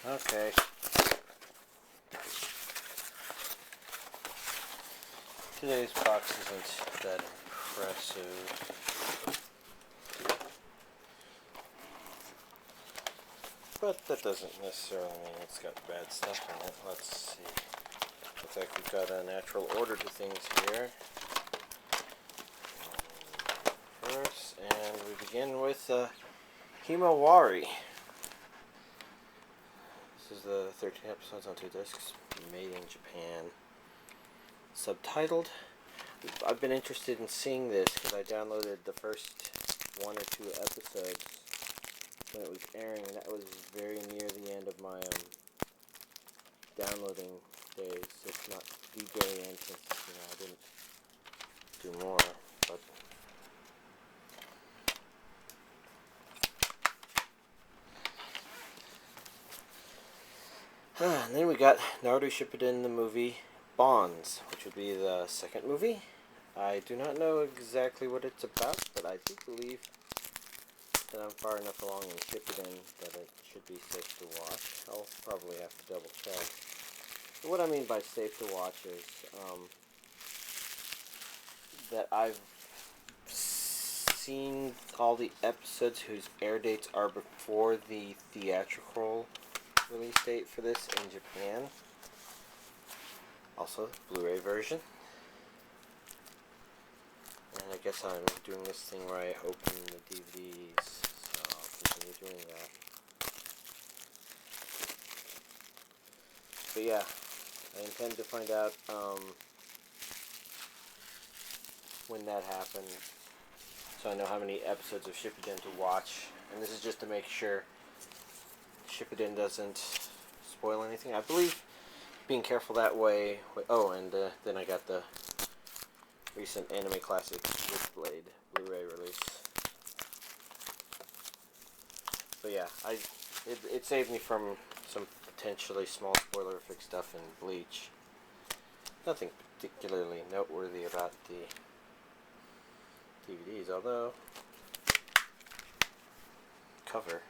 Okay. Today's box isn't that impressive. But that doesn't necessarily mean it's got bad stuff in it. Let's see. Looks like we've got a natural order to things here. First, and we begin with Himawari. This is the 13 episodes on 2 discs, made in Japan. Subtitled. I've been interested in seeing this because I downloaded the first 1 or 2 episodes when it was airing, and that was very near the end of my downloading days, if not the very end, since I didn't do more. But and then we got Naruto Shippuden, the movie Bonds, which would be the second movie. I do not know exactly what it's about, but I do believe that I'm far enough along in Shippuden that it should be safe to watch. I'll probably have to double check. But what I mean by safe to watch is that I've seen all the episodes whose air dates are before the theatrical release date for this in Japan. Also, Blu-ray version. And I guess I'm doing this thing where I open the DVDs, so I'll continue doing that. But yeah, I intend to find out when that happens, so I know how many episodes of Shippuden to watch. And this is just to make sure Shippuden doesn't spoil anything. I believe being careful that way. Oh, and then I got the recent anime classic Witchblade Blu-ray release. So yeah, it saved me from some potentially small spoilerific stuff in Bleach. Nothing particularly noteworthy about the DVDs, although cover.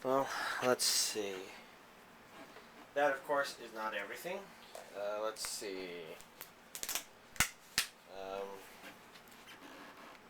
Well, let's see. That, of course, is not everything. Let's see.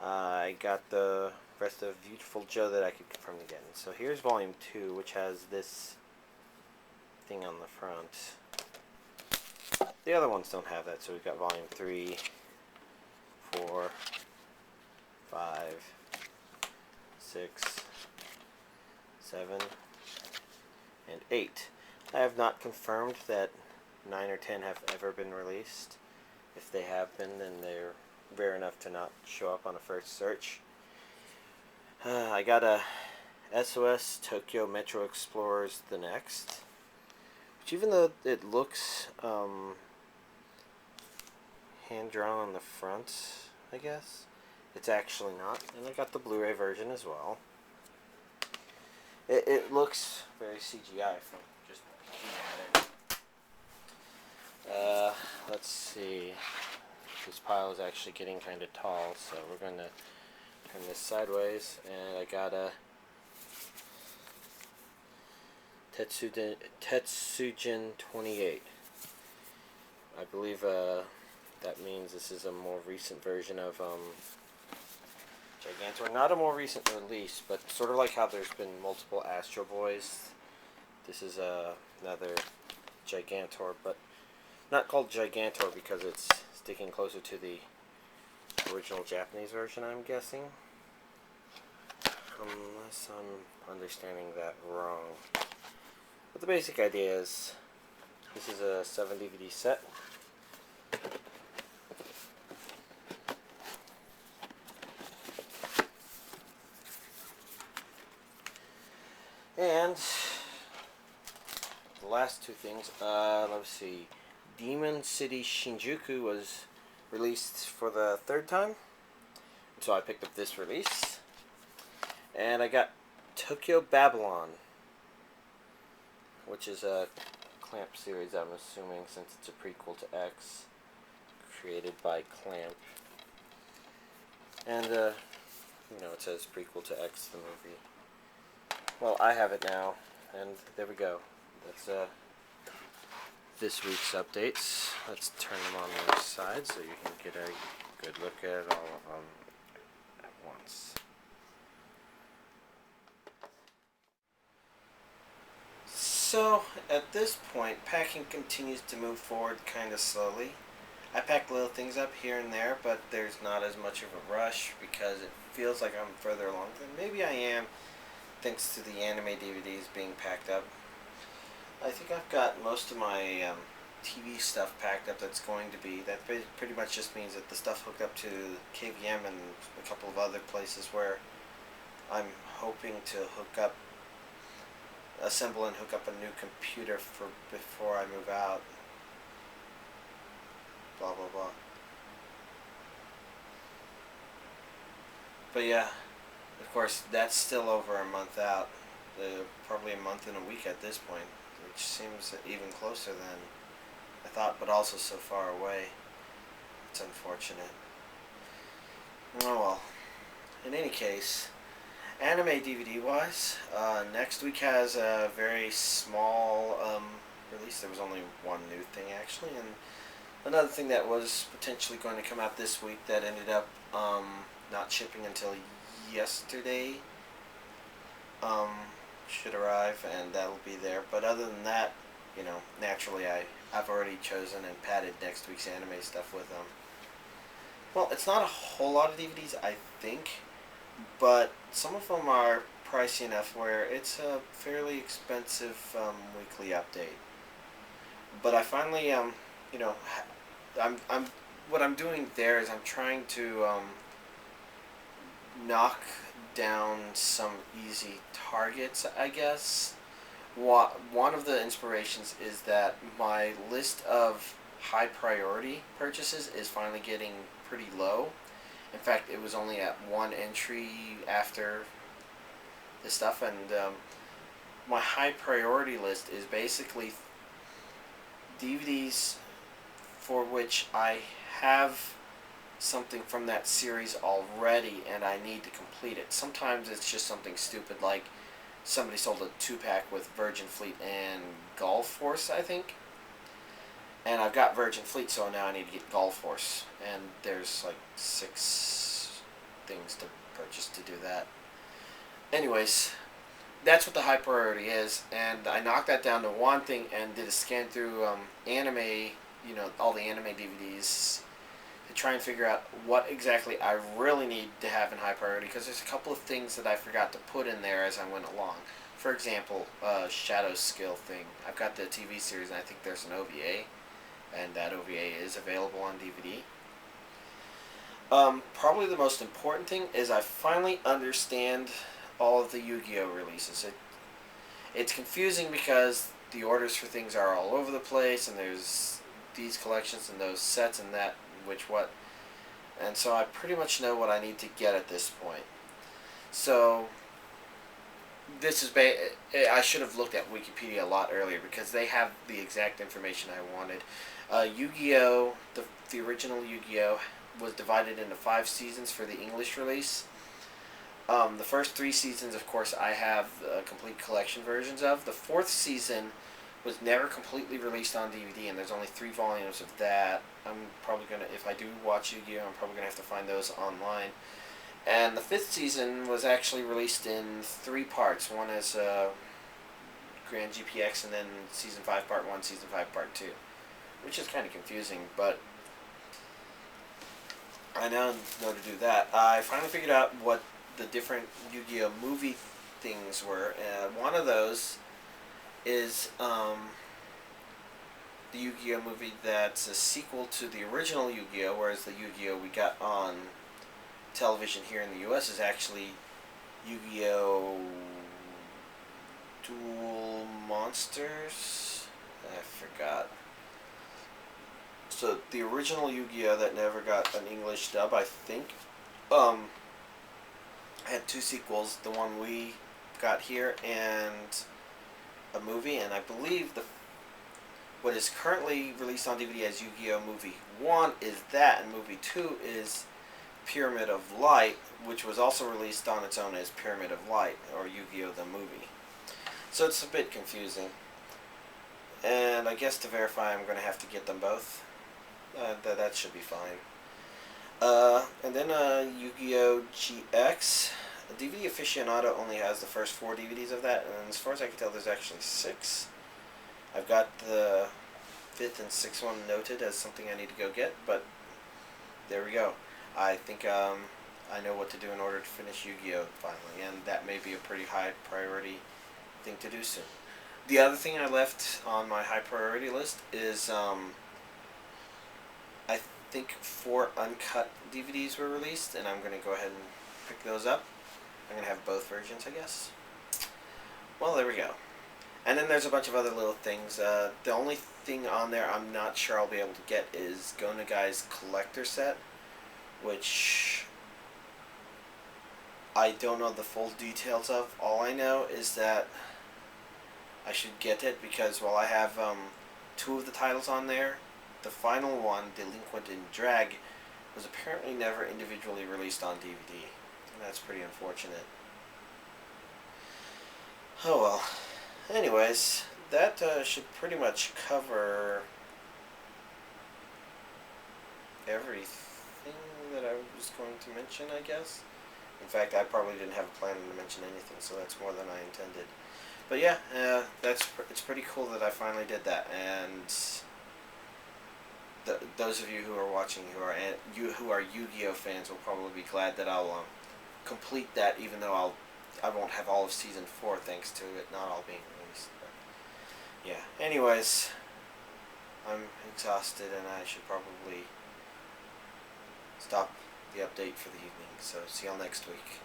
I got the rest of Viewtiful Joe that I could confirm again. So here's Volume 2, which has this thing on the front. The other ones don't have that, so we've got Volume 3, 4, 5, 6, 7, and 8. I have not confirmed that 9 or 10 have ever been released. If they have been, then they're rare enough to not show up on a first search. I got a SOS Tokyo Metro Explorers The Next, which, even though it looks hand-drawn on the front, I guess, it's actually not. And I got the Blu-ray version as well. It looks very CGI from just looking at it. Let's see. This pile is actually getting kind of tall, so we're going to turn this sideways. And I got a Tetsujin 28. I believe that means this is a more recent version of Gigantor. Not a more recent release, but sort of like how there's been multiple Astro Boys. This is another Gigantor, but not called Gigantor because it's sticking closer to the original Japanese version, I'm guessing. Unless I'm understanding that wrong. But the basic idea is this is a 7 DVD set. And the last two things, let's see. Demon City Shinjuku was released for the 3rd time, so I picked up this release. And I got Tokyo Babylon, which is a Clamp series, I'm assuming, since it's a prequel to X, created by Clamp. And it says prequel to X the movie. Well, I have it now, and there we go. That's this week's updates. Let's turn them on their side so you can get a good look at all of them at once. So, at this point, packing continues to move forward kind of slowly. I pack little things up here and there, but there's not as much of a rush because it feels like I'm further along than maybe I am, thanks to the anime DVDs being packed up. I think I've got most of my TV stuff packed up that's going to be. That pretty much just means that the stuff hooked up to KVM and a couple of other places where I'm hoping to assemble and hook up a new computer for before I move out. Blah blah blah. But yeah, of course that's still over a month out. Probably a month and a week at this point, which seems even closer than I thought, but also so far away. It's unfortunate. Oh well. In any case, anime DVD wise, next week has a very small release. There was only one new thing actually, and another thing that was potentially going to come out this week that ended up not shipping until yesterday should arrive, and that'll be there. But other than that, you know, naturally I've already chosen and padded next week's anime stuff with them. Well, it's not a whole lot of DVDs, I think, but some of them are pricey enough where it's a fairly expensive weekly update. But I finally, you know, what I'm doing there is I'm trying to knock down some easy targets, I guess. One of the inspirations is that my list of high priority purchases is finally getting pretty low. In fact, it was only at one entry after this stuff, and my high priority list is basically DVDs for which I have something from that series already and I need to complete it. Sometimes it's just something stupid like somebody sold a 2-pack with Virgin Fleet and Gulf Force, I think. And I've got Virgin Fleet, so now I need to get Gulf Force. And there's like 6 things to purchase to do that. Anyways, that's what the high priority is. And I knocked that down to one thing and did a scan through anime, you know, all the anime DVDs to try and figure out what exactly I really need to have in high priority, because there's a couple of things that I forgot to put in there as I went along. For example, Shadow Skill thing. I've got the TV series and I think there's an OVA, and that OVA is available on DVD. Probably the most important thing is I finally understand all of the Yu-Gi-Oh releases. It's confusing because the orders for things are all over the place, and there's these collections and those sets and that, which what. And so I pretty much know what I need to get at this point. So this is I should have looked at Wikipedia a lot earlier because they have the exact information I wanted. Yu-Gi-Oh, the original Yu-Gi-Oh was divided into 5 seasons for the English release. The first 3 seasons, of course, I have complete collection versions of. The 4th season was never completely released on DVD, and there's only 3 volumes of that. I'm probably going to, if I do watch Yu-Gi-Oh, I'm probably going to have to find those online. And the 5th season was actually released in 3 parts. One is Grand GPX, and then Season 5 Part 1, Season 5 Part 2. Which is kind of confusing, but I now know to do that. I finally figured out what the different Yu-Gi-Oh movie things were. One of those is the Yu-Gi-Oh movie that's a sequel to the original Yu-Gi-Oh, whereas the Yu-Gi-Oh we got on television here in the US is actually Yu-Gi-Oh Duel Monsters? I forgot. So the original Yu-Gi-Oh that never got an English dub, I think, had 2 sequels. The one we got here and a movie, and I believe what is currently released on DVD as Yu-Gi-Oh! Movie 1 is that, and Movie 2 is Pyramid of Light, which was also released on its own as Pyramid of Light, or Yu-Gi-Oh! The movie. So it's a bit confusing. And I guess to verify, I'm going to have to get them both. That should be fine. And then Yu-Gi-Oh! GX. DVD Aficionado only has the first 4 DVDs of that, and as far as I can tell, there's actually 6. I've got the 5th and 6th one noted as something I need to go get, but there we go. I think I know what to do in order to finish Yu-Gi-Oh! Finally, and that may be a pretty high priority thing to do soon. The other thing I left on my high priority list is I think 4 uncut DVDs were released, and I'm going to go ahead and pick those up. I'm going to have both versions, I guess. Well, there we go. And then there's a bunch of other little things. The only thing on there I'm not sure I'll be able to get is Go Nagai's collector set, which I don't know the full details of. All I know is that I should get it because while I have 2 of the titles on there, the final one, Delinquent in Drag, was apparently never individually released on DVD. And that's pretty unfortunate. Oh well. Anyways, that should pretty much cover everything that I was going to mention, I guess. In fact, I probably didn't have a plan to mention anything, so that's more than I intended. But yeah, it's pretty cool that I finally did that, and those of you who are watching who are Yu-Gi-Oh fans will probably be glad that I'll complete that, even though I won't have all of season 4 thanks to it not all being released. But yeah. Anyways, I'm exhausted and I should probably stop the update for the evening. So see y'all next week.